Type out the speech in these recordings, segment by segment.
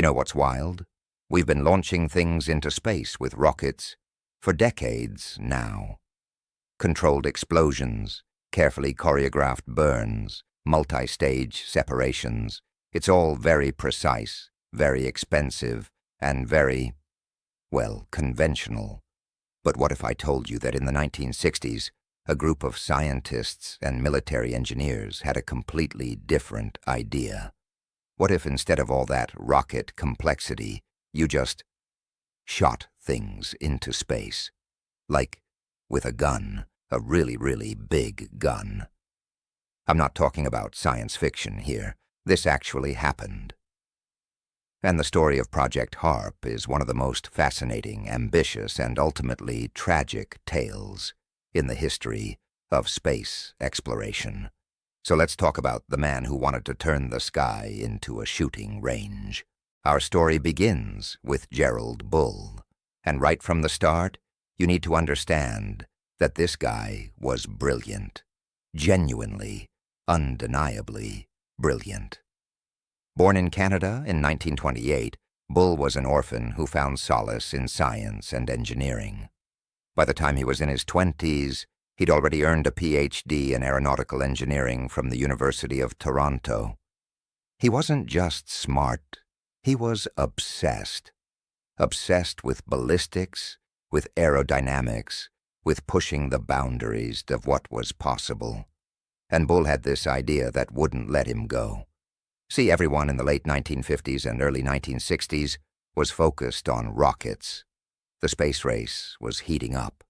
You know what's wild? We've been launching things into space with rockets for decades now. Controlled explosions, carefully choreographed burns, multi-stage separations. It's all very precise, very expensive, and very, well, conventional. But what if I told you that in the 1960s, a group of scientists and military engineers had a completely different idea? What if instead of all that rocket complexity, you just shot things into space? Like with a gun, a really, really big gun. I'm not talking about science fiction here. This actually happened. And the story of Project HARP is one of the most fascinating, ambitious, and ultimately tragic tales in the history of space exploration. So let's talk about the man who wanted to turn the sky into a shooting range. Our story begins with Gerald Bull. And right from the start, you need to understand that this guy was brilliant. Genuinely, undeniably brilliant. Born in Canada in 1928, Bull was an orphan who found solace in science and engineering. By the time he was in his 20s, he'd already earned a PhD in aeronautical engineering from the University of Toronto. He wasn't just smart, he was obsessed. Obsessed with ballistics, with aerodynamics, with pushing the boundaries of what was possible. And Bull had this idea that wouldn't let him go. See, everyone in the late 1950s and early 1960s was focused on rockets. The space race was heating up.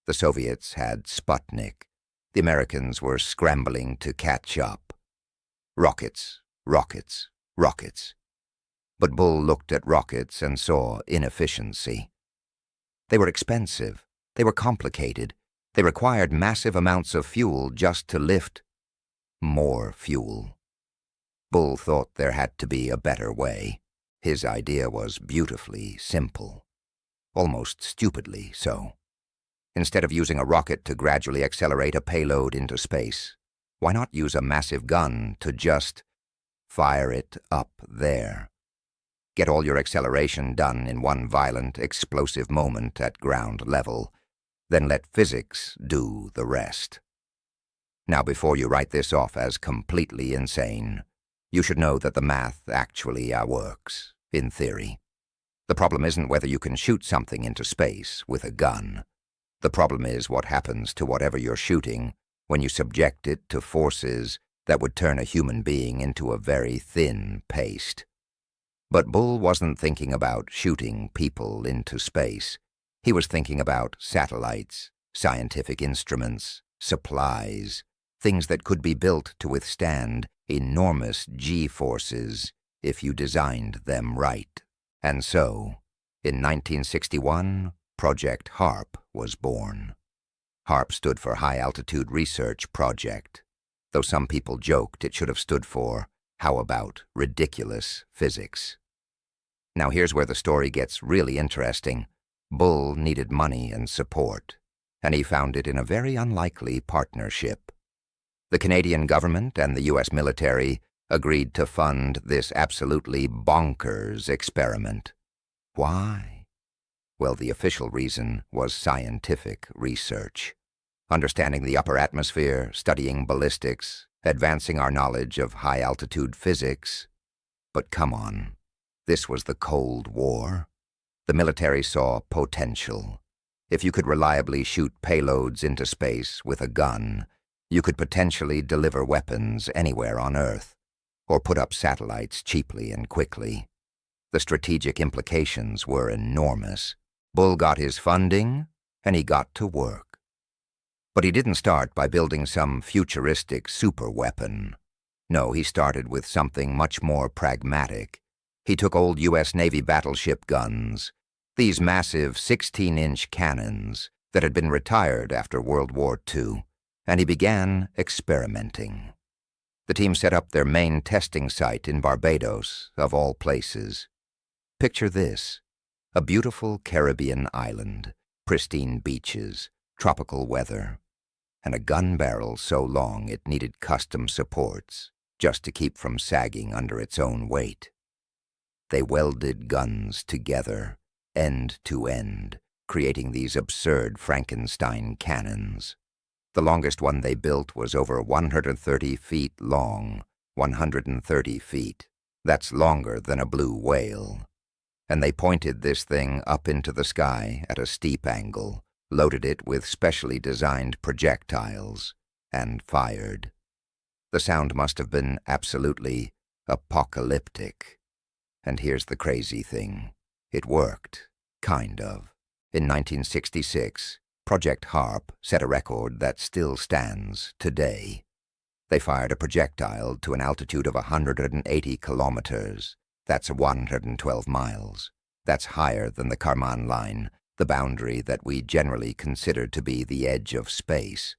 The Soviets had Sputnik. The Americans were scrambling to catch up. Rockets, rockets, rockets. But Bull looked at rockets and saw inefficiency. They were expensive. They were complicated. They required massive amounts of fuel just to lift more fuel. Bull thought there had to be a better way. His idea was beautifully simple. Almost stupidly so. Instead of using a rocket to gradually accelerate a payload into space, why not use a massive gun to just fire it up there? Get all your acceleration done in one violent, explosive moment at ground level, then let physics do the rest. Now, before you write this off as completely insane, you should know that the math actually works, in theory. The problem isn't whether you can shoot something into space with a gun. The problem is what happens to whatever you're shooting when you subject it to forces that would turn a human being into a very thin paste. But Bull wasn't thinking about shooting people into space. He was thinking about satellites, scientific instruments, supplies, things that could be built to withstand enormous G-forces if you designed them right. And so, in 1961, Project HARP was born. HARP stood for High Altitude Research Project, though some people joked it should have stood for How About Ridiculous Physics. Now here's where the story gets really interesting. Bull needed money and support, and he found it in a very unlikely partnership. The Canadian government and the U.S. military agreed to fund this absolutely bonkers experiment. Why? Well, the official reason was scientific research. Understanding the upper atmosphere, studying ballistics, advancing our knowledge of high-altitude physics. But come on, this was the Cold War. The military saw potential. If you could reliably shoot payloads into space with a gun, you could potentially deliver weapons anywhere on Earth, or put up satellites cheaply and quickly. The strategic implications were enormous. Bull got his funding, and he got to work. But he didn't start by building some futuristic superweapon. No, he started with something much more pragmatic. He took old U.S. Navy battleship guns, these massive 16-inch cannons that had been retired after World War II, and he began experimenting. The team set up their main testing site in Barbados, of all places. Picture this: a beautiful Caribbean island, pristine beaches, tropical weather, and a gun barrel so long it needed custom supports just to keep from sagging under its own weight. They welded guns together, end to end, creating these absurd Frankenstein cannons. The longest one they built was over 130 feet long, 130 feet. That's longer than a blue whale. And they pointed this thing up into the sky at a steep angle, loaded it with specially designed projectiles, and fired. The sound must have been absolutely apocalyptic. And here's the crazy thing. It worked, kind of. In 1966, Project HARP set a record that still stands today. They fired a projectile to an altitude of 180 kilometers. That's 112 miles. That's higher than the Kármán line, the boundary that we generally consider to be the edge of space.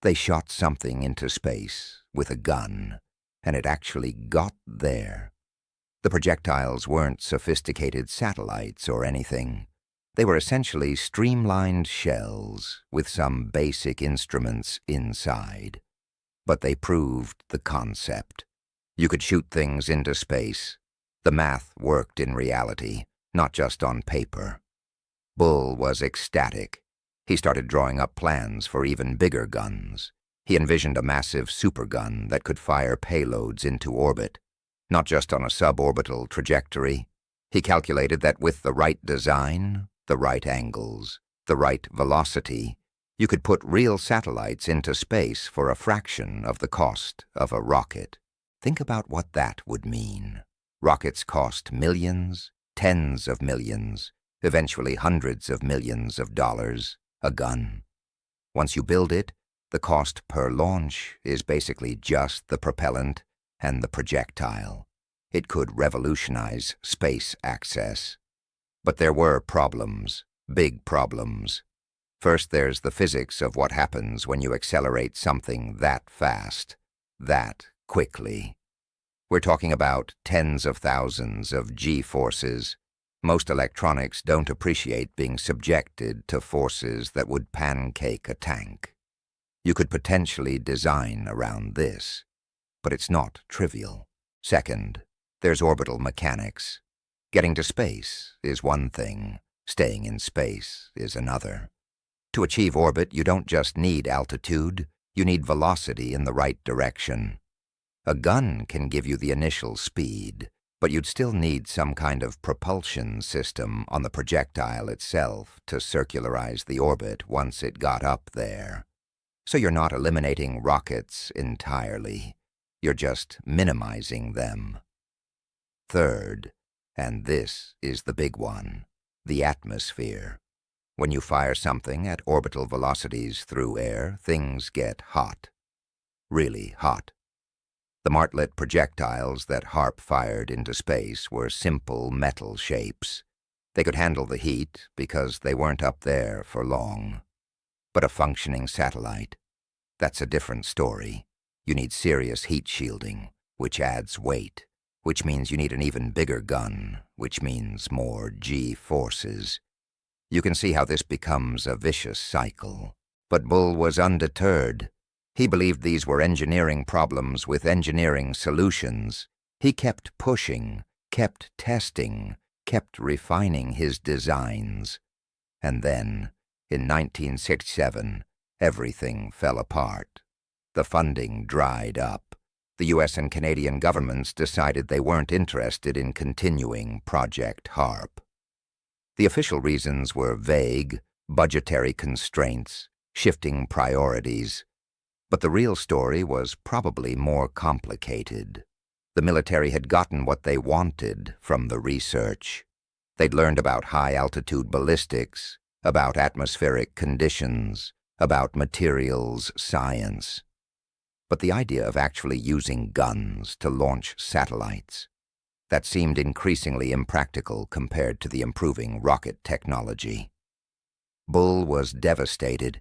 They shot something into space with a gun, and it actually got there. The projectiles weren't sophisticated satellites or anything. They were essentially streamlined shells with some basic instruments inside. But they proved the concept. You could shoot things into space. The math worked in reality, not just on paper. Bull was ecstatic. He started drawing up plans for even bigger guns. He envisioned a massive supergun that could fire payloads into orbit, not just on a suborbital trajectory. He calculated that with the right design, the right angles, the right velocity, you could put real satellites into space for a fraction of the cost of a rocket. Think about what that would mean. Rockets cost millions, tens of millions, eventually hundreds of millions of dollars a gun. Once you build it, the cost per launch is basically just the propellant and the projectile. It could revolutionize space access. But there were problems, big problems. First, there's the physics of what happens when you accelerate something that fast, that quickly. We're talking about tens of thousands of G-forces. Most electronics don't appreciate being subjected to forces that would pancake a tank. You could potentially design around this, but it's not trivial. Second, there's orbital mechanics. Getting to space is one thing, staying in space is another. To achieve orbit, you don't just need altitude, you need velocity in the right direction. A gun can give you the initial speed, but you'd still need some kind of propulsion system on the projectile itself to circularize the orbit once it got up there. So you're not eliminating rockets entirely, you're just minimizing them. Third, and this is the big one, the atmosphere. When you fire something at orbital velocities through air, things get hot. Really hot. The martlet projectiles that HARP fired into space were simple metal shapes. They could handle the heat because they weren't up there for long. But a functioning satellite, that's a different story. You need serious heat shielding, which adds weight, which means you need an even bigger gun, which means more G-forces. You can see how this becomes a vicious cycle. But Bull was undeterred. He believed these were engineering problems with engineering solutions. He kept pushing, kept testing, kept refining his designs. And then, in 1967, everything fell apart. The funding dried up. The US and Canadian governments decided they weren't interested in continuing Project HARP. The official reasons were vague, budgetary constraints, shifting priorities. But the real story was probably more complicated. The military had gotten what they wanted from the research. They'd learned about high-altitude ballistics, about atmospheric conditions, about materials science. But the idea of actually using guns to launch satellites, that seemed increasingly impractical compared to the improving rocket technology. Bull was devastated.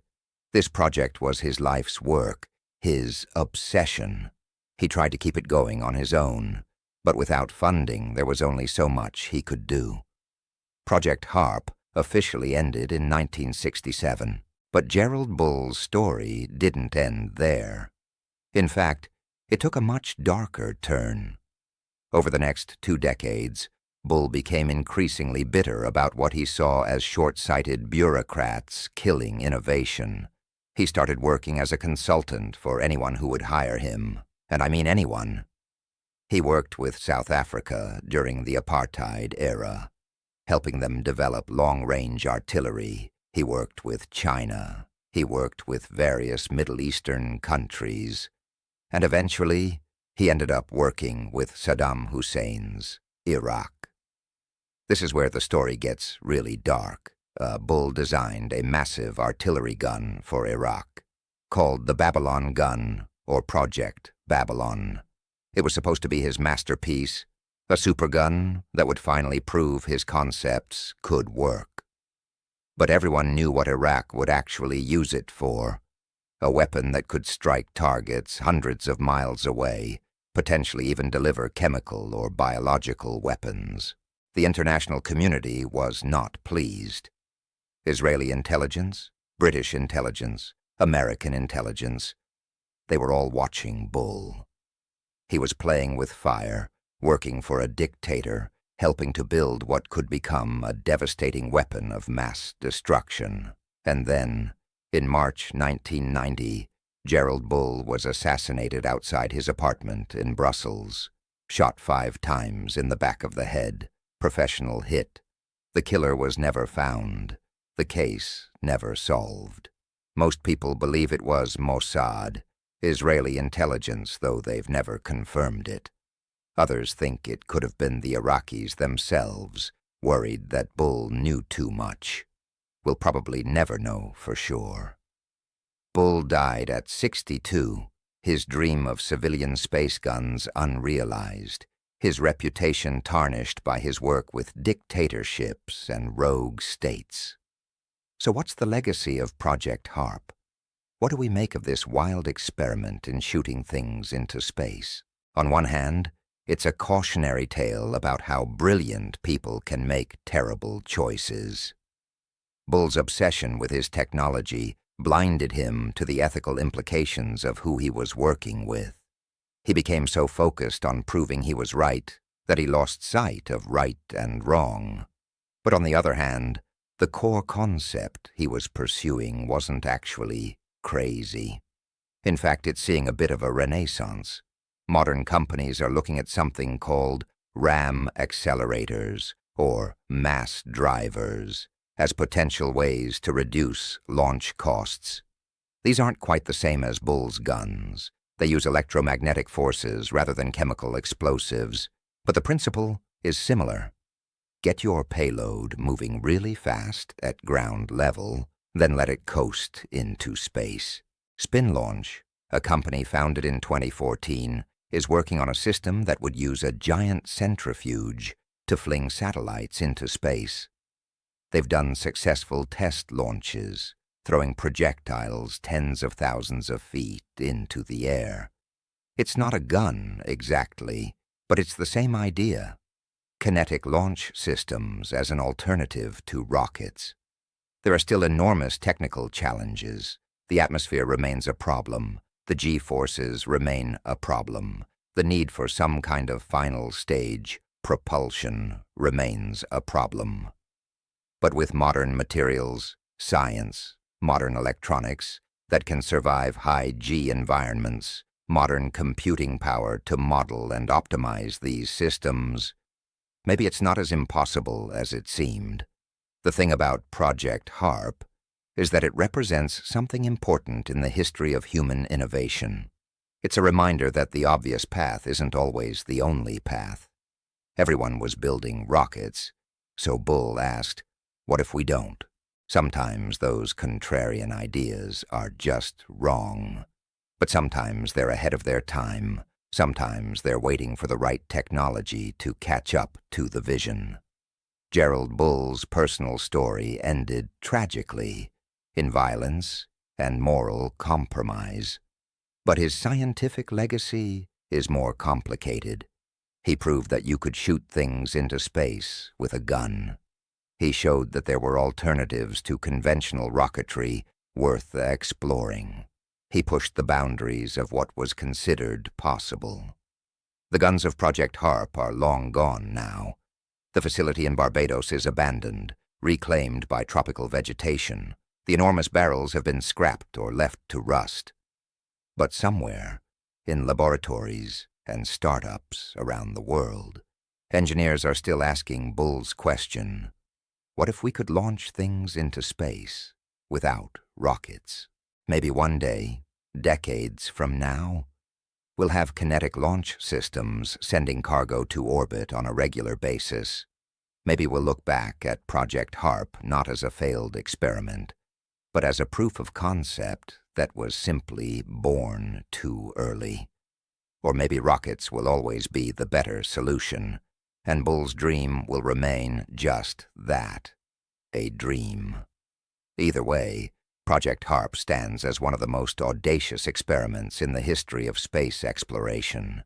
This project was his life's work, his obsession. He tried to keep it going on his own, but without funding, there was only so much he could do. Project HARP officially ended in 1967, but Gerald Bull's story didn't end there. In fact, it took a much darker turn. Over the next 2 decades, Bull became increasingly bitter about what he saw as short-sighted bureaucrats killing innovation. He started working as a consultant for anyone who would hire him, and I mean anyone. He worked with South Africa during the apartheid era, helping them develop long-range artillery. He worked with China. He worked with various Middle Eastern countries. And eventually, he ended up working with Saddam Hussein's Iraq. This is where the story gets really dark. Bull designed a massive artillery gun for Iraq, called the Babylon Gun, or Project Babylon. It was supposed to be his masterpiece, a supergun that would finally prove his concepts could work. But everyone knew what Iraq would actually use it for, a weapon that could strike targets hundreds of miles away, potentially even deliver chemical or biological weapons. The international community was not pleased. Israeli intelligence, British intelligence, American intelligence, they were all watching Bull. He was playing with fire, working for a dictator, helping to build what could become a devastating weapon of mass destruction. And then, in March 1990, Gerald Bull was assassinated outside his apartment in Brussels, shot 5 times in the back of the head, professional hit. The killer was never found. The case never solved. Most people believe it was Mossad, Israeli intelligence, though they've never confirmed it. Others think it could have been the Iraqis themselves, worried that Bull knew too much. We'll probably never know for sure. Bull died at 62, his dream of civilian space guns unrealized, his reputation tarnished by his work with dictatorships and rogue states. So what's the legacy of Project HARP? What do we make of this wild experiment in shooting things into space? On one hand, it's a cautionary tale about how brilliant people can make terrible choices. Bull's obsession with his technology blinded him to the ethical implications of who he was working with. He became so focused on proving he was right that he lost sight of right and wrong. But on the other hand, the core concept he was pursuing wasn't actually crazy. In fact, it's seeing a bit of a renaissance. Modern companies are looking at something called RAM accelerators, or mass drivers, as potential ways to reduce launch costs. These aren't quite the same as Bull's guns. They use electromagnetic forces rather than chemical explosives, but the principle is similar. Get your payload moving really fast at ground level, then let it coast into space. Spin Launch, a company founded in 2014, is working on a system that would use a giant centrifuge to fling satellites into space. They've done successful test launches, throwing projectiles tens of thousands of feet into the air. It's not a gun, exactly, but it's the same idea. Kinetic launch systems as an alternative to rockets. There are still enormous technical challenges. The atmosphere remains a problem. The G-forces remain a problem. The need for some kind of final stage propulsion remains a problem. But with modern materials, science, modern electronics that can survive high G environments, modern computing power to model and optimize these systems, maybe it's not as impossible as it seemed. The thing about Project HARP is that it represents something important in the history of human innovation. It's a reminder that the obvious path isn't always the only path. Everyone was building rockets, so Bull asked, what if we don't? Sometimes those contrarian ideas are just wrong. But sometimes they're ahead of their time. Sometimes they're waiting for the right technology to catch up to the vision. Gerald Bull's personal story ended tragically, in violence and moral compromise. But his scientific legacy is more complicated. He proved that you could shoot things into space with a gun. He showed that there were alternatives to conventional rocketry worth exploring. He pushed the boundaries of what was considered possible. The guns of Project HARP are long gone now, The facility in Barbados is abandoned, reclaimed by tropical vegetation. The enormous barrels have been scrapped or left to rust. But somewhere, in laboratories and startups around the world, engineers are still asking Bull's question, what if we could launch things into space without rockets? Maybe one day, decades from now, we'll have kinetic launch systems sending cargo to orbit on a regular basis. Maybe we'll look back at Project HARP not as a failed experiment, but as a proof of concept that was simply born too early. Or maybe rockets will always be the better solution, and Bull's dream will remain just that, a dream. Either way, Project HARP stands as one of the most audacious experiments in the history of space exploration.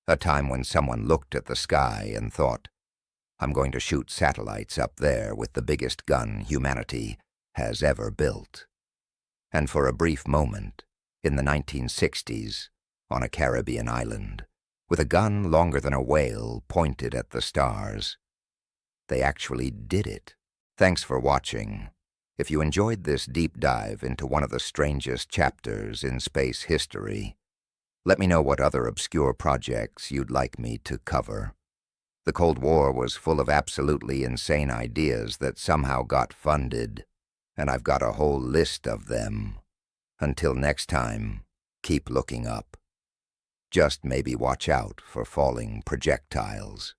A time when someone looked at the sky and thought, I'm going to shoot satellites up there with the biggest gun humanity has ever built. And for a brief moment, in the 1960s, on a Caribbean island, with a gun longer than a whale pointed at the stars, they actually did it. Thanks for watching. If you enjoyed this deep dive into one of the strangest chapters in space history, let me know what other obscure projects you'd like me to cover. The Cold War was full of absolutely insane ideas that somehow got funded, and I've got a whole list of them. Until next time, keep looking up. Just maybe watch out for falling projectiles.